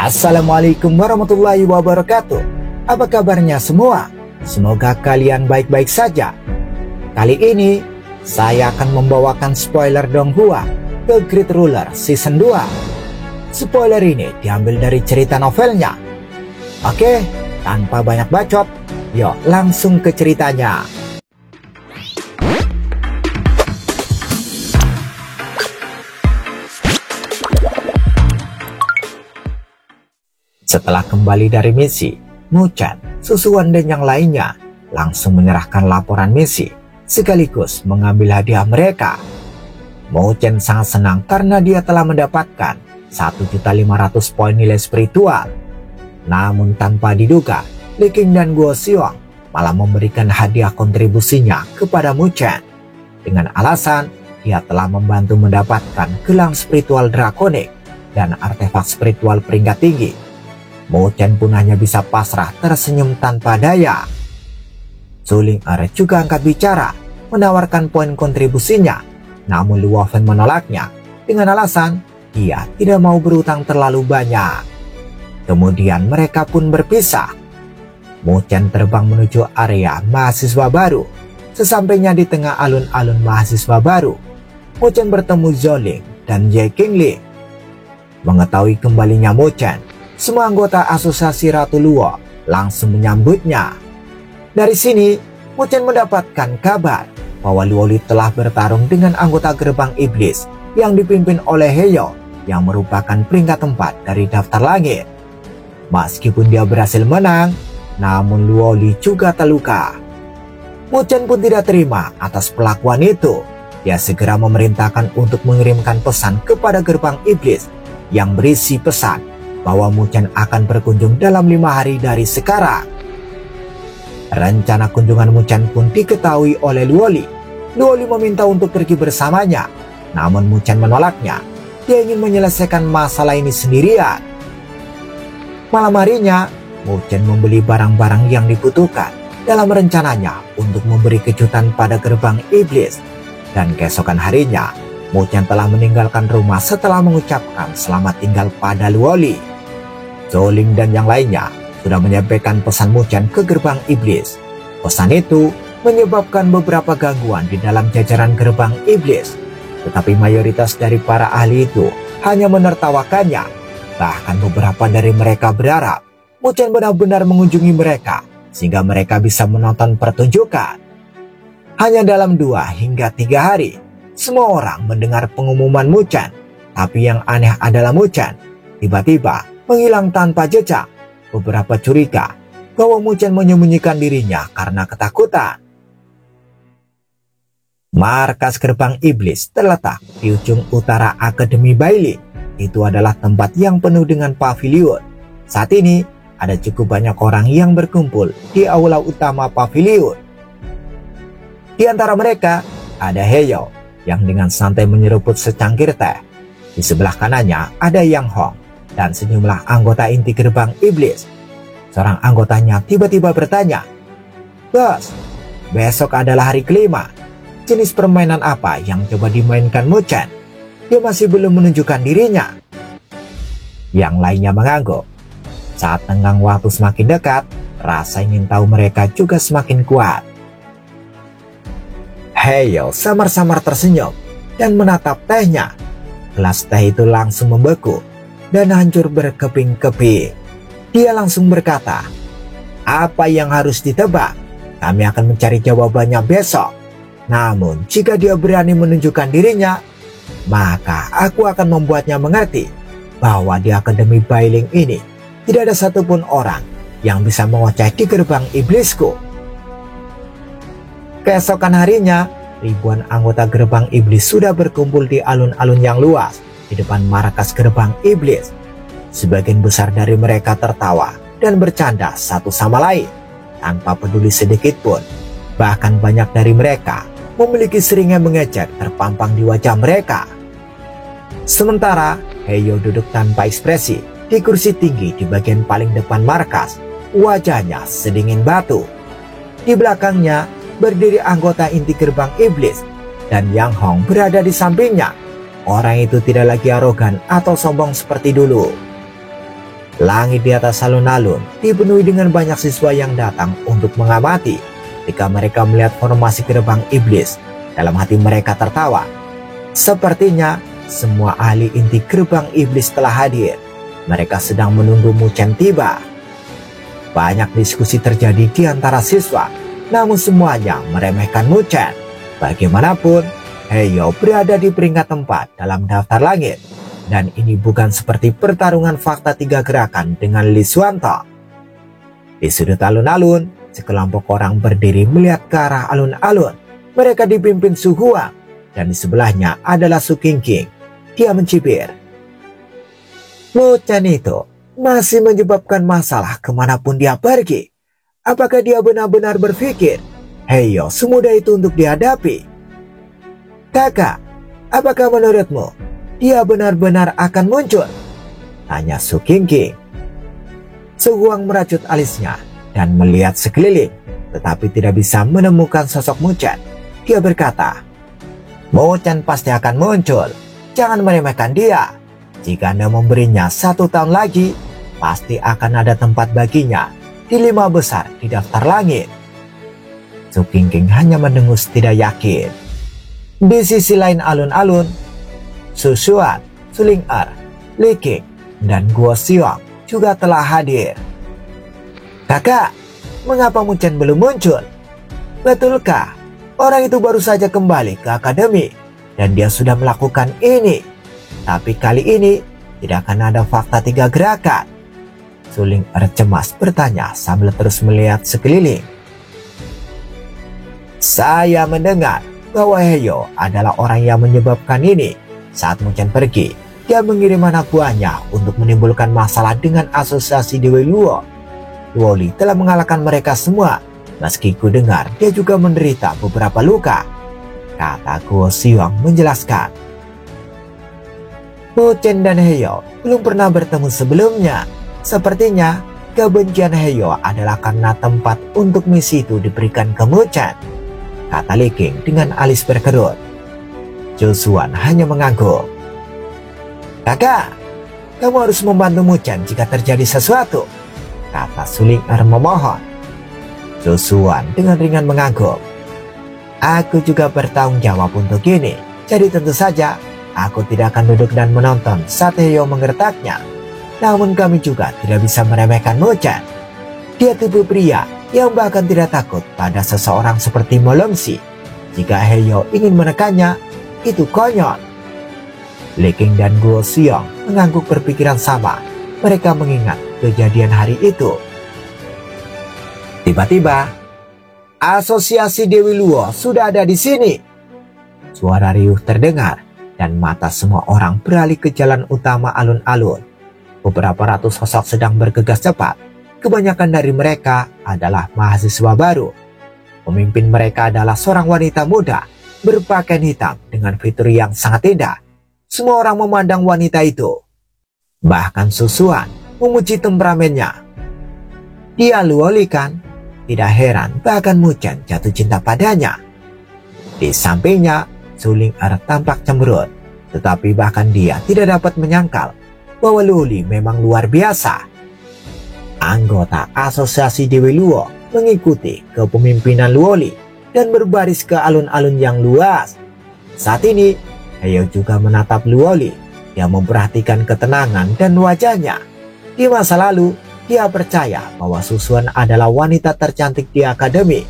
Assalamualaikum warahmatullahi wabarakatuh. Apa kabarnya semua? Semoga kalian baik-baik saja. Kali ini saya akan membawakan spoiler Donghua The Great Ruler Season 2. Spoiler ini diambil dari cerita novelnya. Oke, tanpa banyak bacot, yuk langsung ke ceritanya. Setelah kembali dari misi, Muchan, Susuan dan yang lainnya langsung menyerahkan laporan misi sekaligus mengambil hadiah mereka. Muchan sangat senang karena dia telah mendapatkan 1.500 poin nilai spiritual. Namun tanpa diduga, Li King dan Guo Xiong malah memberikan hadiah kontribusinya kepada Muchan dengan alasan dia telah membantu mendapatkan gelang spiritual drakonik dan artefak spiritual peringkat tinggi. Muchan pun hanya bisa pasrah tersenyum tanpa daya. Zuling Er juga angkat bicara menawarkan poin kontribusinya, namun Luo Feng menolaknya dengan alasan dia tidak mau berutang terlalu banyak. Kemudian mereka pun berpisah. Muchan terbang menuju area mahasiswa baru. Sesampainya di tengah alun-alun mahasiswa baru, Muchan bertemu Zuling dan Ye Qingli. Mengetahui kembalinya Muchan, semua anggota asosiasi Ratu Luo langsung menyambutnya. Dari sini, Muchan mendapatkan kabar bahwa Luo Li telah bertarung dengan anggota gerbang iblis yang dipimpin oleh Heyo yang merupakan peringkat 4 dari daftar langit. Meskipun dia berhasil menang, namun Luo Li juga terluka. Muchan pun tidak terima atas perlakuan itu. Dia segera memerintahkan untuk mengirimkan pesan kepada gerbang iblis yang berisi pesan bahwa Muchan akan berkunjung dalam 5 hari dari sekarang. Rencana kunjungan Muchan pun diketahui oleh Luo Li. Luo Li meminta untuk pergi bersamanya, namun Muchan menolaknya. Dia ingin menyelesaikan masalah ini sendirian. Malam harinya, Muchan membeli barang-barang yang dibutuhkan dalam rencananya untuk memberi kejutan pada gerbang iblis. Dan keesokan harinya, Muchan telah meninggalkan rumah setelah mengucapkan selamat tinggal pada Luo Li. Zuling dan yang lainnya sudah menyampaikan pesan Muchan ke gerbang iblis. Pesan itu menyebabkan beberapa gangguan di dalam jajaran gerbang iblis, tetapi mayoritas dari para ahli itu hanya menertawakannya. Bahkan beberapa dari mereka berharap Muchan benar-benar mengunjungi mereka sehingga mereka bisa menonton pertunjukan. Hanya dalam 2 hingga 3 hari, semua orang mendengar pengumuman Muchan. Tapi yang aneh adalah Muchan tiba-tiba menghilang tanpa jejak. Beberapa curiga bahwa Muchan menyembunyikan dirinya karena ketakutan. Markas gerbang iblis terletak di ujung utara Akademi Bailey. Itu adalah tempat yang penuh dengan pavilion. Saat ini ada cukup banyak orang yang berkumpul di aula utama pavilion. Di antara mereka ada Heyo yang dengan santai menyeruput secangkir teh. Di sebelah kanannya ada Yang Hong dan sejumlah anggota inti gerbang iblis. Seorang anggotanya tiba-tiba bertanya, "Bos, besok adalah hari kelima. Jenis permainan apa yang coba dimainkan Muchan? Dia masih belum menunjukkan dirinya." Yang lainnya mengangguk. Saat tenggang waktu semakin dekat, rasa ingin tahu mereka juga semakin kuat. Heyo samar-samar tersenyum dan menatap tehnya. Gelas teh itu langsung membeku dan hancur berkeping-keping. Dia langsung berkata, "Apa yang harus ditebak? Kami akan mencari jawabannya besok. Namun jika dia berani menunjukkan dirinya, maka aku akan membuatnya mengerti bahwa di Akademi Bailing ini tidak ada satupun orang yang bisa mengoceh di gerbang iblisku." Keesokan harinya, ribuan anggota gerbang iblis sudah berkumpul di alun-alun yang luas di depan markas gerbang iblis. Sebagian besar dari mereka tertawa dan bercanda satu sama lain tanpa peduli sedikit pun. Bahkan banyak dari mereka memiliki seringai mengejek terpampang di wajah mereka. Sementara Heyo duduk tanpa ekspresi di kursi tinggi di bagian paling depan markas. Wajahnya sedingin batu. Di belakangnya berdiri anggota inti gerbang iblis dan Yang Hong berada di sampingnya. Orang itu tidak lagi arogan atau sombong seperti dulu. Langit di atas alun-alun dipenuhi dengan banyak siswa yang datang untuk mengamati. Ketika mereka melihat formasi gerbang iblis, dalam hati mereka tertawa. Sepertinya semua ahli inti gerbang iblis telah hadir. Mereka sedang menunggu Muchen tiba. Banyak diskusi terjadi di antara siswa, namun semuanya meremehkan Muchen. Bagaimanapun, Heyo berada di peringkat 4 dalam daftar langit. Dan ini bukan seperti pertarungan fakta 3 gerakan dengan Lee Suanto. Di sudut alun-alun, sekelompok orang berdiri melihat ke arah alun-alun. Mereka dipimpin Su Huang, dan di sebelahnya adalah Su Qingqing. Dia mencibir. Muchen itu masih menyebabkan masalah kemanapun dia pergi. Apakah dia benar-benar berpikir Heyo semudah itu untuk dihadapi? Kakak, apakah menurutmu dia benar-benar akan muncul? Tanya Su Qingqing. Su Huang meracut alisnya dan melihat sekeliling, tetapi tidak bisa menemukan sosok Muchen. Dia berkata, Muchen pasti akan muncul. Jangan meremehkan dia. Jika Anda memberinya 1 tahun lagi, pasti akan ada tempat baginya di 5 besar di daftar langit. Su Qingqing hanya mendengus tidak yakin. Di sisi lain alun-alun, Su Xuan, Su Ling'er, Li Qing, dan Guo Xiong juga telah hadir. Kakak, mengapa Muchen belum muncul? Betulkah orang itu baru saja kembali ke akademi dan dia sudah melakukan ini? Tapi kali ini tidak akan ada fakta 3 gerakan. Su Ling'er cemas bertanya sambil terus melihat sekeliling. Saya mendengar bahwa Heyo adalah orang yang menyebabkan ini. Saat Muchen pergi, dia mengirim anak buahnya untuk menimbulkan masalah dengan asosiasi Dewi Luo. Luoli telah mengalahkan mereka semua. Meski ku dengar dia juga menderita beberapa luka, kata Guo Xiong menjelaskan. Muchen dan Heyo belum pernah bertemu sebelumnya. Sepertinya kebencian Heyo adalah karena tempat untuk misi itu diberikan ke Muchen, kata Li Qing dengan alis berkerut. Zhou Xuan hanya mengangguk. Kakak, kamu harus membantu Muchen jika terjadi sesuatu, kata Su Ling'er memohon. Zhou Xuan dengan ringan mengangguk. Aku juga bertanggung jawab untuk ini, jadi tentu saja aku tidak akan duduk dan menonton saat Heyo menggertaknya. Namun kami juga tidak bisa meremehkan Muchen. Dia tipe pria yang bahkan tidak takut pada seseorang seperti Mo Longxi. Jika Heyo ingin menekannya, itu konyol. Li Qing dan Guo Xiong mengangguk berpikiran sama. Mereka mengingat kejadian hari itu. Tiba-tiba, asosiasi Dewi Luo sudah ada di sini. Suara riuh terdengar dan mata semua orang beralih ke jalan utama alun-alun. Beberapa ratus sosok sedang bergegas cepat. Kebanyakan dari mereka adalah mahasiswa baru. Pemimpin mereka adalah seorang wanita muda berpakaian hitam dengan fitur yang sangat indah. Semua orang memandang wanita itu. Bahkan Su Xuan memuji temperamennya. Dia Luoli kan? Tidak heran bahkan Muchen jatuh cinta padanya. Di sampingnya, Su Ling'er tampak cemberut. Tetapi bahkan dia tidak dapat menyangkal bahwa Luoli memang luar biasa. Anggota asosiasi Dewi Luo mengikuti kepemimpinan Luoli dan berbaris ke alun-alun yang luas. Saat ini, Heyo juga menatap Luoli. Dia memperhatikan ketenangan dan wajahnya. Di masa lalu, dia percaya bahwa Su Xuan adalah wanita tercantik di akademi.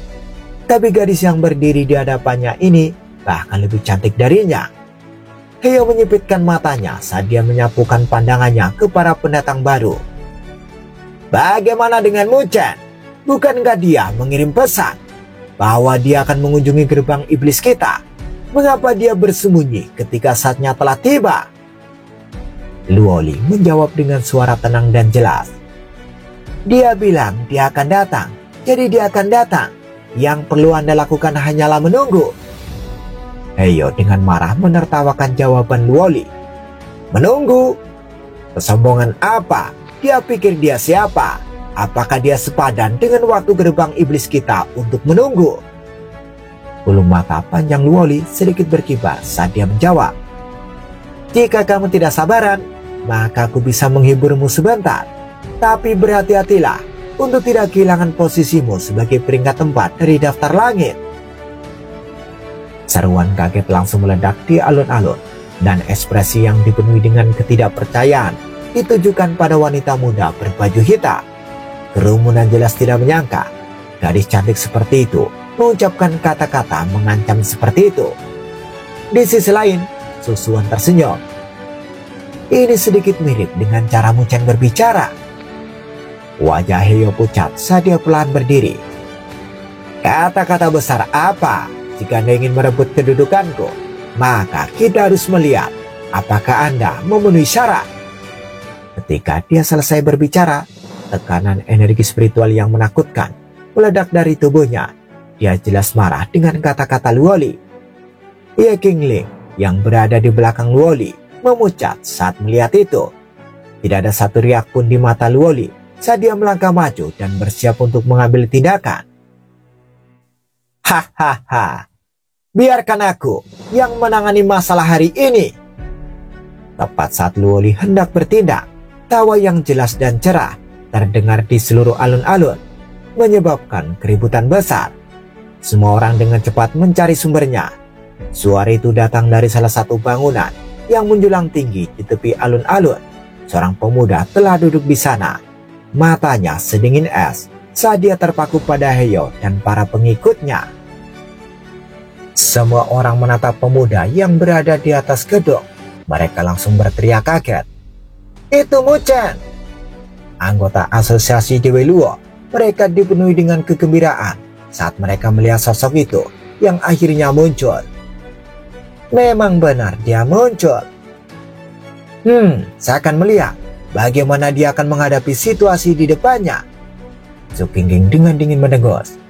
Tapi gadis yang berdiri di hadapannya ini bahkan lebih cantik darinya. Heyo menyipitkan matanya saat dia menyapukan pandangannya ke para pendatang baru. Bagaimana dengan Muchen? Bukankah dia mengirim pesan bahwa dia akan mengunjungi gerbang iblis kita? Mengapa dia bersembunyi ketika saatnya telah tiba? Luoli menjawab dengan suara tenang dan jelas. Dia bilang dia akan datang, jadi dia akan datang. Yang perlu Anda lakukan hanyalah menunggu. Heyo dengan marah menertawakan jawaban Luoli. Menunggu? Kesombongan apa? Dia pikir dia siapa? Apakah dia sepadan dengan waktu gerbang iblis kita untuk menunggu? Bulu mata panjang Luoli sedikit berkibar saat dia menjawab. Jika kamu tidak sabaran, maka aku bisa menghiburmu sebentar. Tapi berhati-hatilah untuk tidak kehilangan posisimu sebagai peringkat 4 dari daftar langit. Seruan kaget langsung meledak di alun-alun, dan ekspresi yang dipenuhi dengan ketidakpercayaan ditujukan pada wanita muda berbaju hitam. Kerumunan jelas tidak menyangka gadis cantik seperti itu mengucapkan kata-kata mengancam seperti itu. Di sisi lain, Susuan tersenyum. Ini sedikit mirip dengan cara Muchen berbicara. Wajah Heyo pucat saat dia pelan berdiri. Kata-kata besar apa? Jika Anda ingin merebut kedudukanku, maka kita harus melihat apakah Anda memenuhi syarat. Ketika dia selesai berbicara, tekanan energi spiritual yang menakutkan meledak dari tubuhnya. Dia jelas marah dengan kata-kata Luoli. Ye Qingling yang berada di belakang Luoli memucat saat melihat itu. Tidak ada satu riak pun di mata Luoli saat dia melangkah maju dan bersiap untuk mengambil tindakan. Hahaha, biarkan aku yang menangani masalah hari ini. Tepat saat Luoli hendak bertindak, tawa yang jelas dan cerah terdengar di seluruh alun-alun, menyebabkan keributan besar. Semua orang dengan cepat mencari sumbernya. Suara itu datang dari salah satu bangunan yang menjulang tinggi di tepi alun-alun. Seorang pemuda telah duduk di sana. Matanya sedingin es saat dia terpaku pada Heyo dan para pengikutnya. Semua orang menatap pemuda yang berada di atas gedung. Mereka langsung berteriak kaget. Itu Muchen! Anggota asosiasi Dewi Luo. Mereka dipenuhi dengan kegembiraan saat mereka melihat sosok itu yang akhirnya muncul. Memang benar dia muncul. Saya akan melihat bagaimana dia akan menghadapi situasi di depannya. Su Qingling dengan dingin mendengus.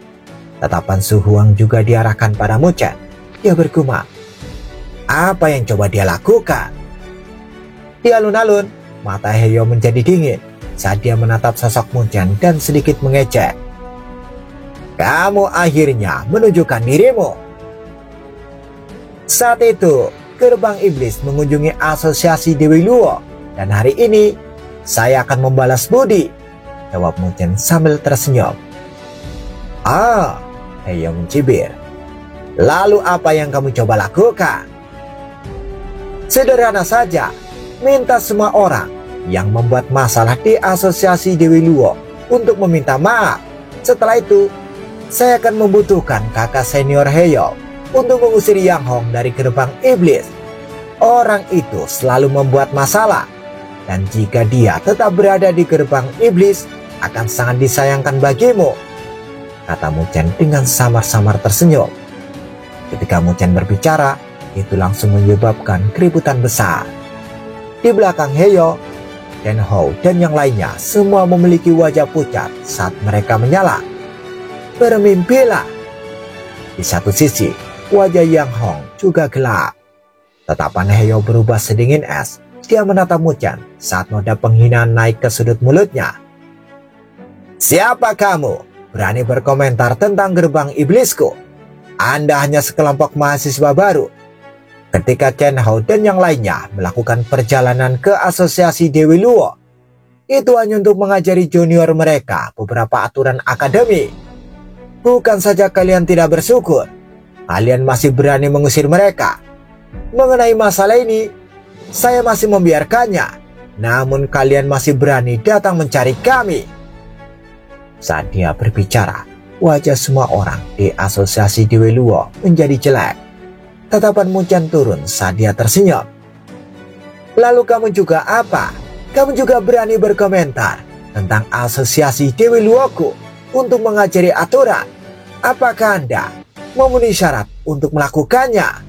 Tatapan Su Huang juga diarahkan pada Muchen. Dia bergumam. Apa yang coba dia lakukan? Di alun-alun, mata Heyo menjadi dingin saat dia menatap sosok Muchen dan sedikit mengejek. Kamu akhirnya menunjukkan dirimu. Saat itu, gerbang iblis mengunjungi asosiasi Dewi Luo, dan hari ini saya akan membalas budi, jawab Muchen sambil tersenyum. Heyo mencibir. Lalu apa yang kamu coba lakukan? Sederhana saja, minta semua orang yang membuat masalah di asosiasi Dewi Luo untuk meminta maaf. Setelah itu, saya akan membutuhkan kakak senior Heyo untuk mengusir Yang Hong dari gerbang iblis. Orang itu selalu membuat masalah, dan jika dia tetap berada di gerbang iblis, akan sangat disayangkan bagimu, kata Muchen dengan samar-samar tersenyum. Ketika Muchen berbicara, itu langsung menyebabkan keributan besar. Di belakang Heyo, Dan Hou dan yang lainnya semua memiliki wajah pucat saat mereka menyala. Bermimpilah. Di satu sisi, wajah Yang Hong juga gelap. Tatapan Heyo berubah sedingin es. Dia menatap Muchen saat noda penghinaan naik ke sudut mulutnya. Siapa kamu? Berani berkomentar tentang gerbang iblisku? Anda hanya sekelompok mahasiswa baru. Ketika Chen Hao dan yang lainnya melakukan perjalanan ke asosiasi Dewi Luo, itu hanya untuk mengajari junior mereka beberapa aturan akademi. Bukan saja kalian tidak bersyukur, kalian masih berani mengusir mereka. Mengenai masalah ini, saya masih membiarkannya, namun kalian masih berani datang mencari kami. Saat dia berbicara, wajah semua orang di asosiasi Dewi Luo menjadi jelek. Tatapan Muchen turun saat dia tersenyum. Lalu kamu juga apa? Kamu juga berani berkomentar tentang asosiasi Dewi Luoku untuk mengajari aturan? Apakah Anda memenuhi syarat untuk melakukannya?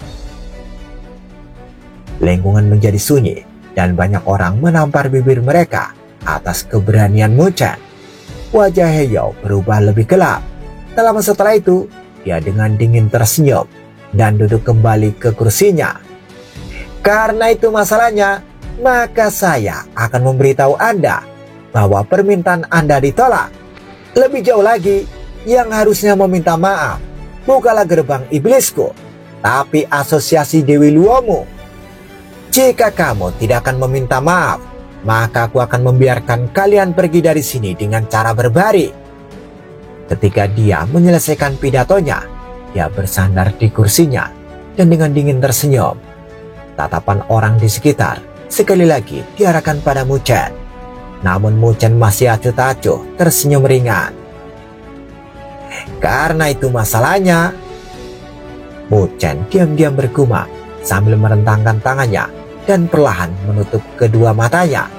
Lingkungan menjadi sunyi dan banyak orang menampar bibir mereka atas keberanian Muchen. Wajah Heyo berubah lebih gelap. Tak lama setelah itu, dia dengan dingin tersenyum dan duduk kembali ke kursinya. Karena itu masalahnya, maka saya akan memberitahu Anda bahwa permintaan Anda ditolak. Lebih jauh lagi, yang harusnya meminta maaf bukanlah gerbang iblisku, tapi asosiasi Dewi Luomu. Jika kamu tidak akan meminta maaf, maka aku akan membiarkan kalian pergi dari sini dengan cara berbaring. Ketika dia menyelesaikan pidatonya, dia bersandar di kursinya dan dengan dingin tersenyum. Tatapan orang di sekitar sekali lagi diarahkan pada Mu Chen. Namun Mu Chen masih acuh-acuh tersenyum ringan. Karena itu masalahnya. Mu Chen diam-diam bergumam sambil merentangkan tangannya dan perlahan menutup kedua matanya.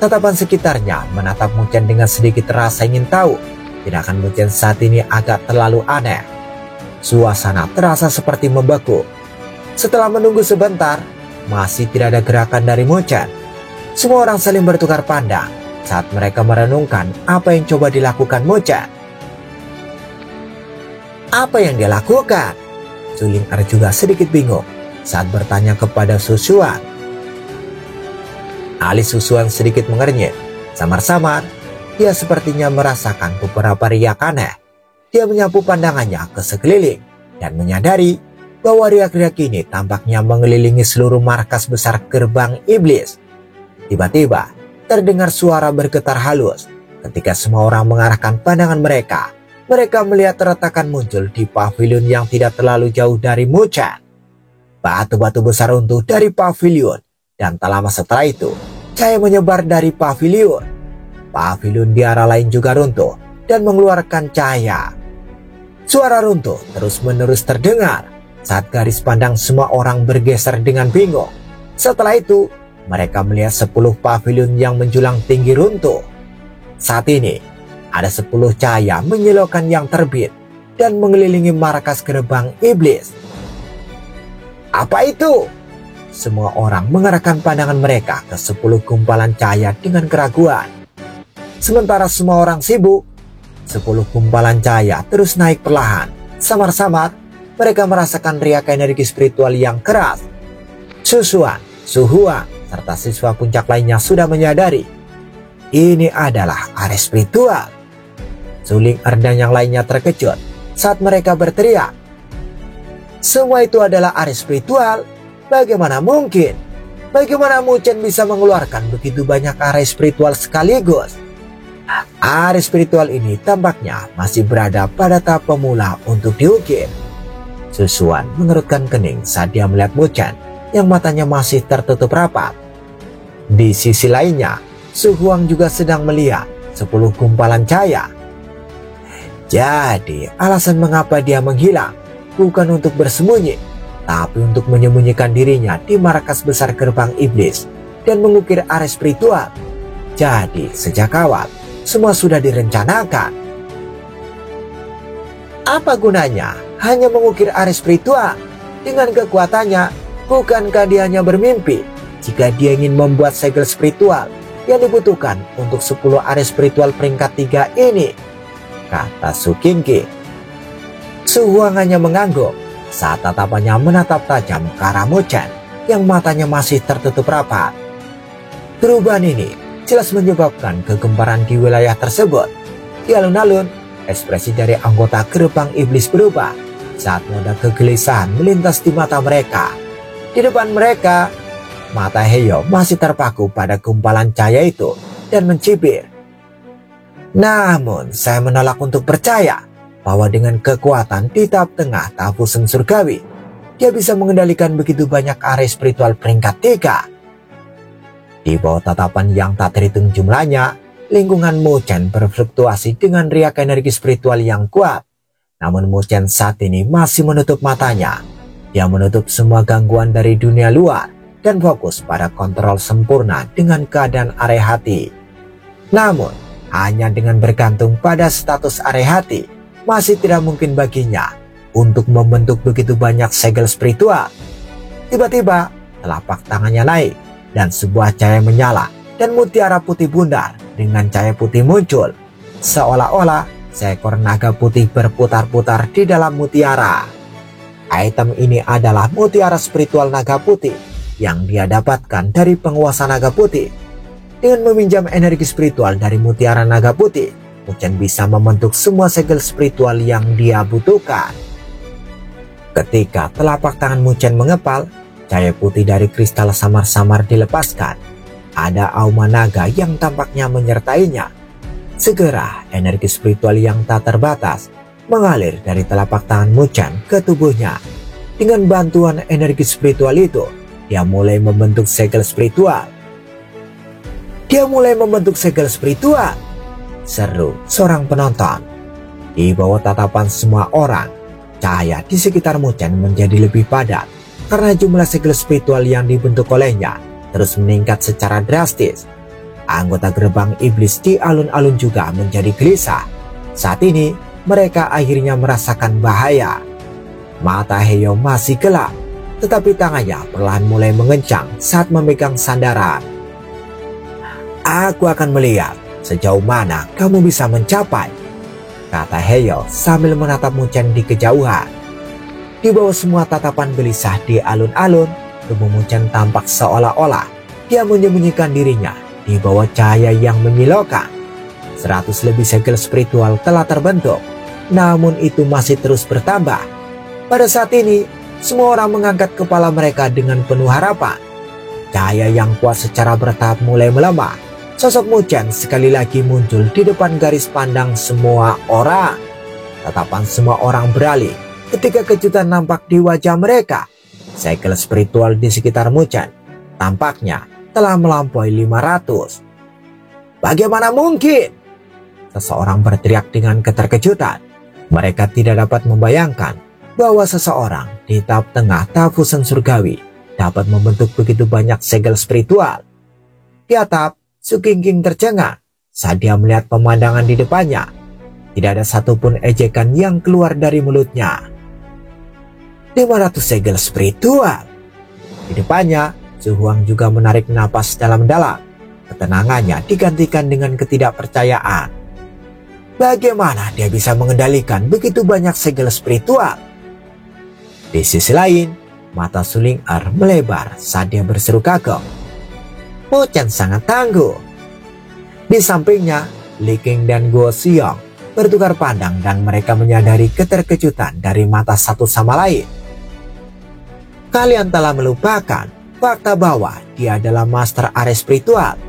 Tatapan sekitarnya menatap Mu Chen dengan sedikit rasa ingin tahu. Tindakan Mu Chen saat ini agak terlalu aneh. Suasana terasa seperti membeku. Setelah menunggu sebentar, masih tidak ada gerakan dari Mu Chen. Semua orang saling bertukar pandang saat mereka merenungkan apa yang coba dilakukan Mu Chen. Apa yang dia lakukan? Su Ling'er juga sedikit bingung saat bertanya kepada Su Xuan. Alis Su Xuan sedikit mengernyit. Samar-samar, dia sepertinya merasakan beberapa riak aneh. Dia menyapu pandangannya ke sekeliling dan menyadari bahwa riak-riak ini tampaknya mengelilingi seluruh markas besar gerbang iblis. Tiba-tiba, terdengar suara bergetar halus. Ketika semua orang mengarahkan pandangan mereka, mereka melihat retakan muncul di pavilion yang tidak terlalu jauh dari Mu Chen. Batu-batu besar runtuh dari pavilion, dan tak lama setelah itu, cahaya menyebar dari pavilion. Pavilion di arah lain juga runtuh dan mengeluarkan cahaya. Suara runtuh terus-menerus terdengar saat garis pandang semua orang bergeser dengan bingung. Setelah itu, mereka melihat 10 pavilion yang menjulang tinggi runtuh. Saat ini, ada 10 cahaya menyilaukan yang terbit dan mengelilingi markas gerbang iblis. Apa itu? Semua orang mengarahkan pandangan mereka ke 10 gumpalan cahaya dengan keraguan. Sementara semua orang sibuk, 10 gumpalan cahaya terus naik perlahan. Samar-samar, mereka merasakan riak energi spiritual yang keras. Su Xuan, Su Huang, serta siswa puncak lainnya sudah menyadari ini adalah area spiritual. Su Ling'er dan yang lainnya terkejut saat mereka berteriak. Semua itu adalah area spiritual? Bagaimana mungkin? Bagaimana Mu Chen bisa mengeluarkan begitu banyak area spiritual sekaligus? Area spiritual ini tampaknya masih berada pada tahap pemula untuk diukir. Su Xuan mengerutkan kening saat dia melihat Mu Chen yang matanya masih tertutup rapat. Di sisi lainnya, Su Huang juga sedang melihat 10 gumpalan cahaya. Jadi, alasan mengapa dia menghilang bukan untuk bersembunyi, tapi untuk menyembunyikan dirinya di markas besar gerbang iblis dan mengukir area spiritual. Jadi, sejak awal, semua sudah direncanakan. Apa gunanya hanya mengukir area spiritual? Dengan kekuatannya, bukankah dia hanya bermimpi jika dia ingin membuat segel spiritual yang dibutuhkan untuk 10 area spiritual peringkat 3 ini? Kata Su Qingqing. Su Huang hanya mengangguk saat tatapannya menatap tajam ke arah Mu Chen yang matanya masih tertutup rapat. Perubahan ini jelas menyebabkan kegemparan di wilayah tersebut. Di alun-alun, ekspresi dari anggota gerbang iblis berubah saat noda kegelisahan melintas di mata mereka. Di depan mereka, mata Heyo masih terpaku pada gumpalan cahaya itu dan mencibir. Namun, saya menolak untuk percaya bahwa dengan kekuatan di tahap tengah tahap fusion surgawi, dia bisa mengendalikan begitu banyak area spiritual peringkat 3. Di bawah tatapan yang tak terhitung jumlahnya, lingkungan Mu Chen berfluktuasi dengan riak energi spiritual yang kuat. Namun Mu Chen saat ini masih menutup matanya. Dia menutup semua gangguan dari dunia luar dan fokus pada kontrol sempurna dengan keadaan area hati. Namun, hanya dengan bergantung pada status area hati, masih tidak mungkin baginya untuk membentuk begitu banyak segel spiritual. Tiba-tiba, telapak tangannya naik dan sebuah cahaya menyala dan mutiara putih bundar dengan cahaya putih muncul. Seolah-olah seekor naga putih berputar-putar di dalam mutiara. Item ini adalah mutiara spiritual naga putih yang dia dapatkan dari penguasa naga putih. Dengan meminjam energi spiritual dari mutiara naga putih, Mu Chen bisa membentuk semua segel spiritual yang dia butuhkan. Ketika telapak tangan Mu Chen mengepal, cahaya putih dari kristal samar-samar dilepaskan. ada auma naga yang tampaknya menyertainya. Segera energi spiritual yang tak terbatas mengalir dari telapak tangan Mu Chen ke tubuhnya. Dengan bantuan energi spiritual itu, dia mulai membentuk segel spiritual. Seru seorang penonton. Di bawah tatapan semua orang, cahaya di sekitar Mu Chen menjadi lebih padat karena jumlah segel spiritual yang dibentuk olehnya terus meningkat secara drastis. Anggota gerbang iblis di alun-alun juga menjadi gelisah. Saat ini mereka akhirnya merasakan bahaya. Mata Heyo masih gelap, tetapi tangannya perlahan mulai mengencang saat memegang sandaran. "Aku akan melihat sejauh mana kamu bisa mencapai," kata Heyo sambil menatap Mu Chen di kejauhan. Di bawah semua tatapan gelisah di alun-alun, tubuh Mu Chen tampak seolah-olah dia menyembunyikan dirinya di bawah cahaya yang menyilaukan. 100 lebih segel spiritual telah terbentuk, namun itu masih terus bertambah. Pada saat ini, semua orang mengangkat kepala mereka dengan penuh harapan. Cahaya yang kuat secara bertahap mulai melemah. Sosok Mu Chen sekali lagi muncul di depan garis pandang semua orang. Tatapan semua orang beralih ketika kejutan nampak di wajah mereka. Segel spiritual di sekitar Mu Chen tampaknya telah melampaui 500. "Bagaimana mungkin?" Seseorang berteriak dengan keterkejutan. Mereka tidak dapat membayangkan bahwa seseorang di tahap tengah tafusan surgawi dapat membentuk begitu banyak segel spiritual. Di atap, Su Qingqing tercengang saat dia melihat pemandangan di depannya. Tidak ada satupun ejekan yang keluar dari mulutnya. 500 segel spiritual. Di depannya, Su Huang juga menarik napas dalam-dalam. Ketenangannya digantikan dengan ketidakpercayaan. Bagaimana dia bisa mengendalikan begitu banyak segel spiritual? Di sisi lain, mata Su Ling'er melebar saat dia berseru kagum. Mu Chen sangat tangguh. Di sampingnya, Li Qing dan Guo Xiong bertukar pandang dan mereka menyadari keterkejutan dari mata satu sama lain. Kalian telah melupakan fakta bahwa dia adalah master area spiritual.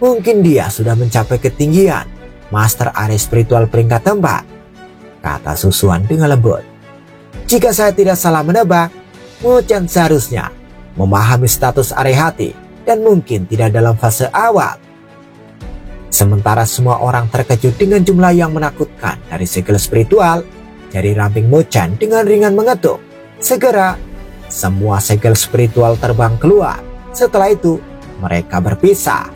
Mungkin dia sudah mencapai ketinggian master area spiritual peringkat 4, kata Susuan dengan lembut. Jika saya tidak salah menebak, Mu Chen seharusnya memahami status area hati dan mungkin tidak dalam fase awal. Sementara semua orang terkejut dengan jumlah yang menakutkan dari segel spiritual, jari ramping Mu Chen dengan ringan mengetuk. Segera, semua segel spiritual terbang keluar. Setelah itu, mereka berpisah.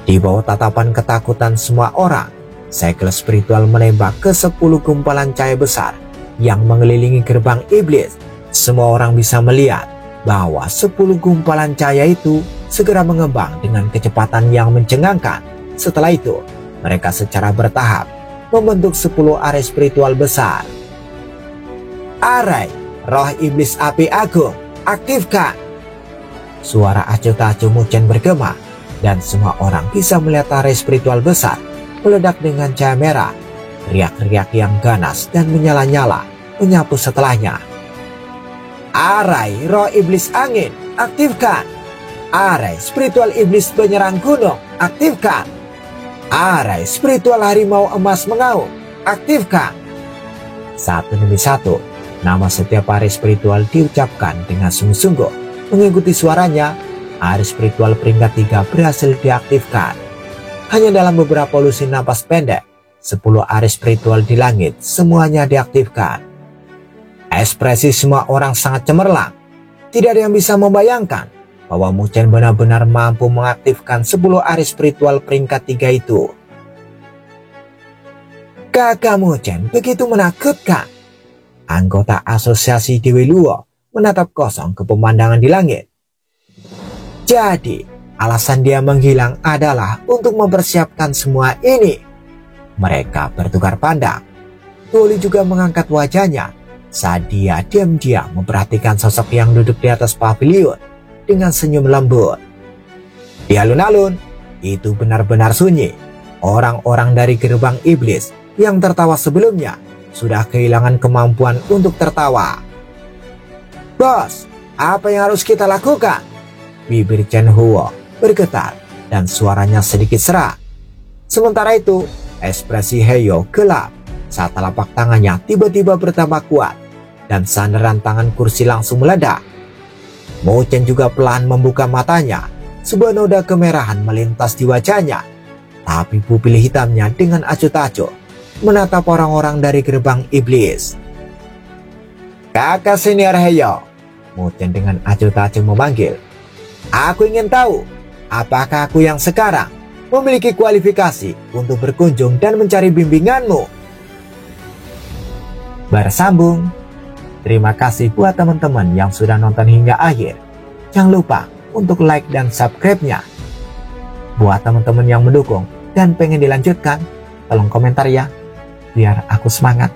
Di bawah tatapan ketakutan semua orang, segel spiritual menembak ke 10 gumpalan cahaya besar yang mengelilingi gerbang iblis. Semua orang bisa melihat bahwa 10 gumpalan cahaya itu segera mengembang dengan kecepatan yang mencengangkan. Setelah itu, mereka secara bertahap membentuk 10 area spiritual besar. Arai, roh iblis api agung, aktifkan! Suara acuh tak acuh Mu Chen bergema, dan semua orang bisa melihat area spiritual besar meledak dengan cahaya merah. Riak-riak yang ganas dan menyala-nyala menyapu setelahnya. Arai, roh iblis angin, aktifkan! Arai, spiritual iblis penyerang gunung, aktifkan! Arai, spiritual harimau emas mengaum, aktifkan! Satu demi satu, nama setiap area spiritual diucapkan dengan sungguh-sungguh. Mengikuti suaranya, area spiritual peringkat 3 berhasil diaktifkan. Hanya dalam beberapa lusin napas pendek, 10 area spiritual di langit semuanya diaktifkan. Ekspresi semua orang sangat cemerlang. Tidak ada yang bisa membayangkan bahwa Mu Chen benar-benar mampu mengaktifkan 10 area spiritual peringkat 3 itu. Kakak Mu Chen begitu menakutkan. Anggota asosiasi Dewi Luo menatap kosong ke pemandangan di langit. Jadi, alasan dia menghilang adalah untuk mempersiapkan semua ini. Mereka bertukar pandang. Tuoli juga mengangkat wajahnya saat dia diam-diam memperhatikan sosok yang duduk di atas pavilion dengan senyum lembut. Di alun-alun, itu benar-benar sunyi. Orang-orang dari gerbang iblis yang tertawa sebelumnya sudah kehilangan kemampuan untuk tertawa. Bos, apa yang harus kita lakukan? Bibir Chen Huo bergetar dan suaranya sedikit serak. Sementara itu, ekspresi Heyo gelap saat telapak tangannya tiba-tiba bertambah kuat dan sandaran tangan kursi langsung meledak. Mo Chen juga pelan membuka matanya. Sebuah noda kemerahan melintas di wajahnya, tapi pupil hitamnya dengan acuh-acuh menatap orang-orang dari gerbang iblis. "Kakak senior Heyo," Mo Chen dengan acuh-acuh memanggil. "Aku ingin tahu, apakah aku yang sekarang memiliki kualifikasi untuk berkunjung dan mencari bimbinganmu?" Bersambung. Terima kasih buat teman-teman yang sudah nonton hingga akhir. Jangan lupa untuk like dan subscribe-nya. Buat teman-teman yang mendukung dan pengen dilanjutkan, tolong komentar ya, biar aku semangat.